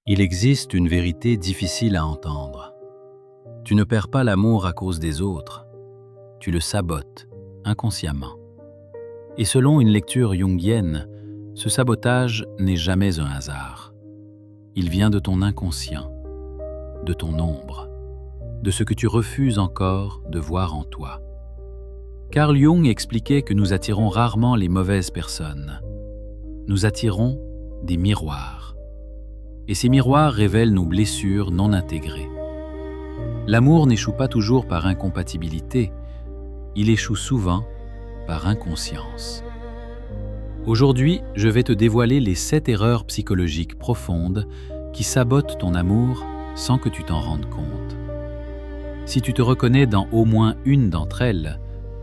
Il existe une vérité difficile à entendre. Tu ne perds pas l'amour à cause des autres, tu le sabotes inconsciemment. Et selon une lecture jungienne, ce sabotage n'est jamais un hasard. Il vient de ton inconscient, de ton ombre, de ce que tu refuses encore de voir en toi. Carl Jung expliquait que nous attirons rarement les mauvaises personnes. Nous attirons des miroirs. Et ces miroirs révèlent nos blessures non intégrées. L'amour n'échoue pas toujours par incompatibilité, il échoue souvent par inconscience. Aujourd'hui, je vais te dévoiler les 7 erreurs psychologiques profondes qui sabotent ton amour sans que tu t'en rendes compte. Si tu te reconnais dans au moins une d'entre elles,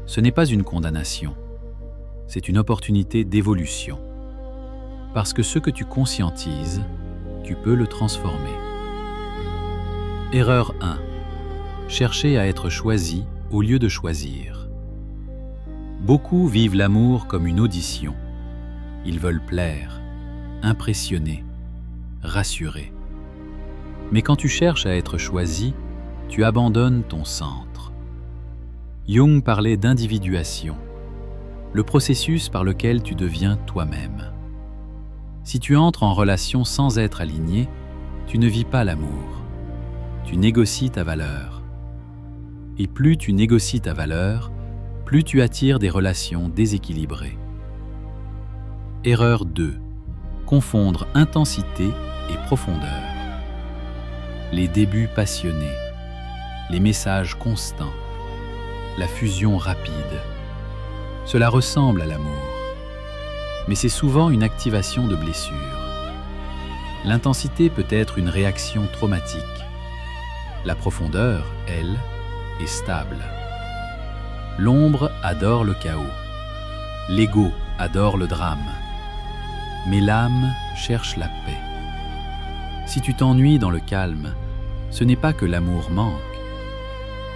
ce n'est pas une condamnation, c'est une opportunité d'évolution. Parce que ce que tu conscientises, tu peux le transformer. Erreur 1. Chercher à être choisi au lieu de choisir. Beaucoup vivent l'amour comme une audition. Ils veulent plaire, impressionner, rassurer. Mais quand tu cherches à être choisi, tu abandonnes ton centre. Jung parlait d'individuation, le processus par lequel tu deviens toi-même. Si tu entres en relation sans être aligné, tu ne vis pas l'amour. Tu négocies ta valeur. Et plus tu négocies ta valeur, plus tu attires des relations déséquilibrées. Erreur 2. Confondre intensité et profondeur. Les débuts passionnés, les messages constants, la fusion rapide. Cela ressemble à l'amour. Mais c'est souvent une activation de blessures. L'intensité peut être une réaction traumatique. La profondeur, elle, est stable. L'ombre adore le chaos. L'ego adore le drame. Mais l'âme cherche la paix. Si tu t'ennuies dans le calme, ce n'est pas que l'amour manque,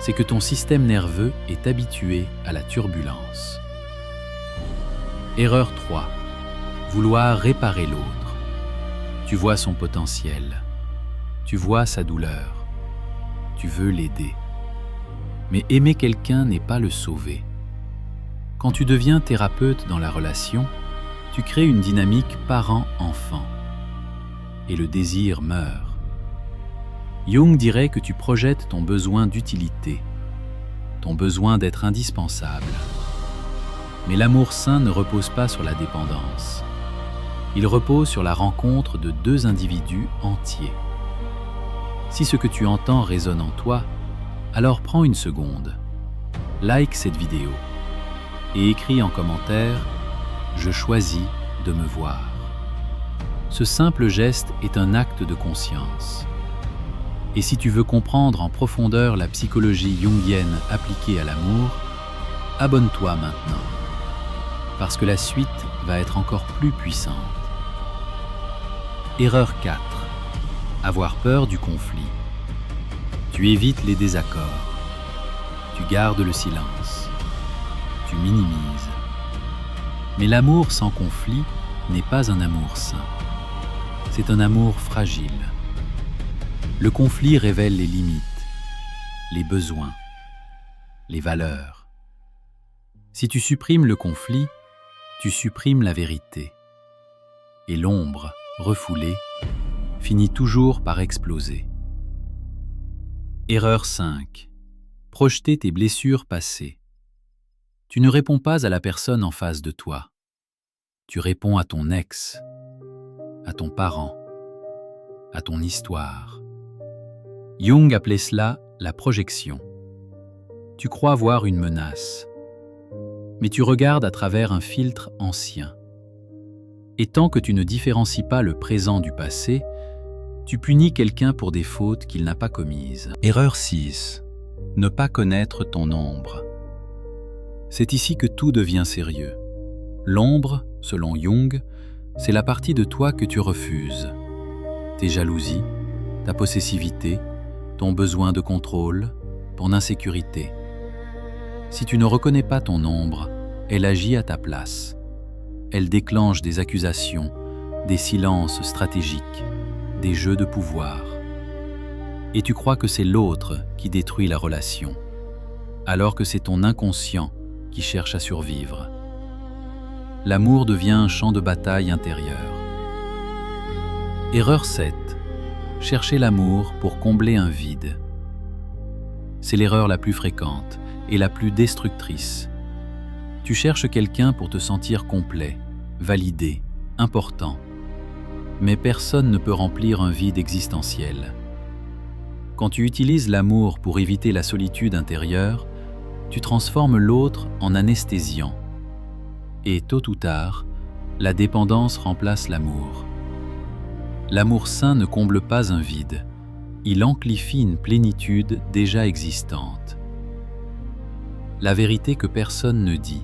c'est que ton système nerveux est habitué à la turbulence. Erreur 3. Vouloir réparer l'autre. Tu vois son potentiel. Tu vois sa douleur. Tu veux l'aider. Mais aimer quelqu'un n'est pas le sauver. Quand tu deviens thérapeute dans la relation, tu crées une dynamique parent-enfant. Et le désir meurt. Jung dirait que tu projettes ton besoin d'utilité, ton besoin d'être indispensable. Mais l'amour sain ne repose pas sur la dépendance. Il repose sur la rencontre de 2 individus entiers. Si ce que tu entends résonne en toi, alors prends une seconde, like cette vidéo et écris en commentaire « Je choisis de me voir ». Ce simple geste est un acte de conscience. Et si tu veux comprendre en profondeur la psychologie jungienne appliquée à l'amour, abonne-toi maintenant, parce que la suite va être encore plus puissante. Erreur 4. Avoir peur du conflit. Tu évites les désaccords. Tu gardes le silence. Tu minimises. Mais l'amour sans conflit n'est pas un amour sain. C'est un amour fragile. Le conflit révèle les limites, les besoins, les valeurs. Si tu supprimes le conflit, tu supprimes la vérité. Et l'ombre, refoulée, finit toujours par exploser. Erreur 5. Projeter tes blessures passées. Tu ne réponds pas à la personne en face de toi. Tu réponds à ton ex, à ton parent, à ton histoire. Jung appelait cela la projection. Tu crois voir une menace, mais tu regardes à travers un filtre ancien. Et tant que tu ne différencies pas le présent du passé, tu punis quelqu'un pour des fautes qu'il n'a pas commises. Erreur 6. Ne pas connaître ton ombre. C'est ici que tout devient sérieux. L'ombre, selon Jung, c'est la partie de toi que tu refuses. Tes jalousies, ta possessivité, ton besoin de contrôle, ton insécurité. Si tu ne reconnais pas ton ombre, elle agit à ta place. Elle déclenche des accusations, des silences stratégiques. des jeux de pouvoir. Et tu crois que c'est l'autre qui détruit la relation, alors que c'est ton inconscient qui cherche à survivre. L'amour devient un champ de bataille intérieur. Erreur 7. Chercher l'amour pour combler un vide. C'est l'erreur la plus fréquente et la plus destructrice. Tu cherches quelqu'un pour te sentir complet, validé, important. Mais personne ne peut remplir un vide existentiel. Quand tu utilises l'amour pour éviter la solitude intérieure, tu transformes l'autre en anesthésiant. Et tôt ou tard, la dépendance remplace l'amour. L'amour sain ne comble pas un vide, il amplifie une plénitude déjà existante. La vérité que personne ne dit.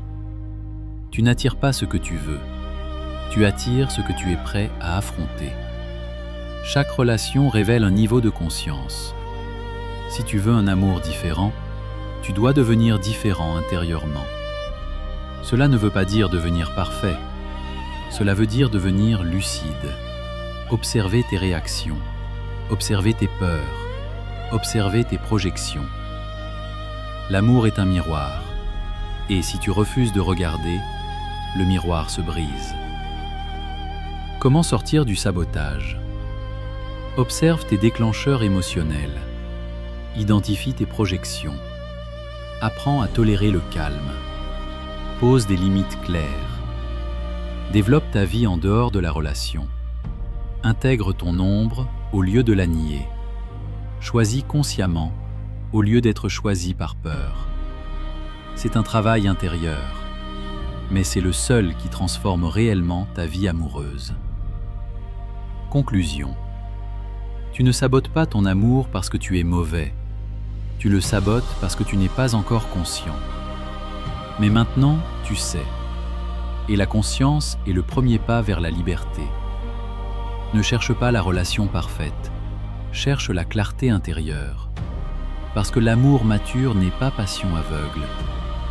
Tu n'attires pas ce que tu veux, tu attires ce que tu es prêt à affronter. Chaque relation révèle un niveau de conscience. Si tu veux un amour différent, tu dois devenir différent intérieurement. Cela ne veut pas dire devenir parfait, cela veut dire devenir lucide. Observer tes réactions, observer tes peurs, observer tes projections. L'amour est un miroir, et si tu refuses de regarder, le miroir se brise. Comment sortir du sabotage? Observe tes déclencheurs émotionnels, identifie tes projections, apprends à tolérer le calme, pose des limites claires, développe ta vie en dehors de la relation. Intègre ton ombre au lieu de la nier. Choisis consciemment au lieu d'être choisi par peur. C'est un travail intérieur, mais c'est le seul qui transforme réellement ta vie amoureuse. Conclusion. Tu ne sabotes pas ton amour parce que tu es mauvais. Tu le sabotes parce que tu n'es pas encore conscient. Mais maintenant, tu sais. Et la conscience est le premier pas vers la liberté. Ne cherche pas la relation parfaite, cherche la clarté intérieure. Parce que l'amour mature n'est pas passion aveugle,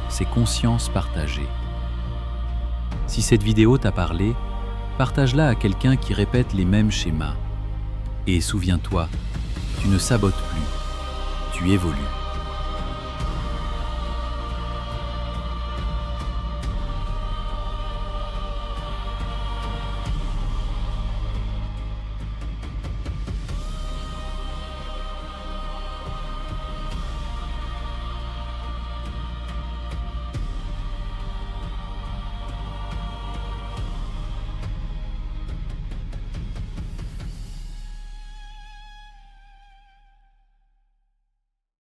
c'est conscience partagée. Si cette vidéo t'a parlé, partage-la à quelqu'un qui répète les mêmes schémas. Et souviens-toi, tu ne sabotes plus, tu évolues.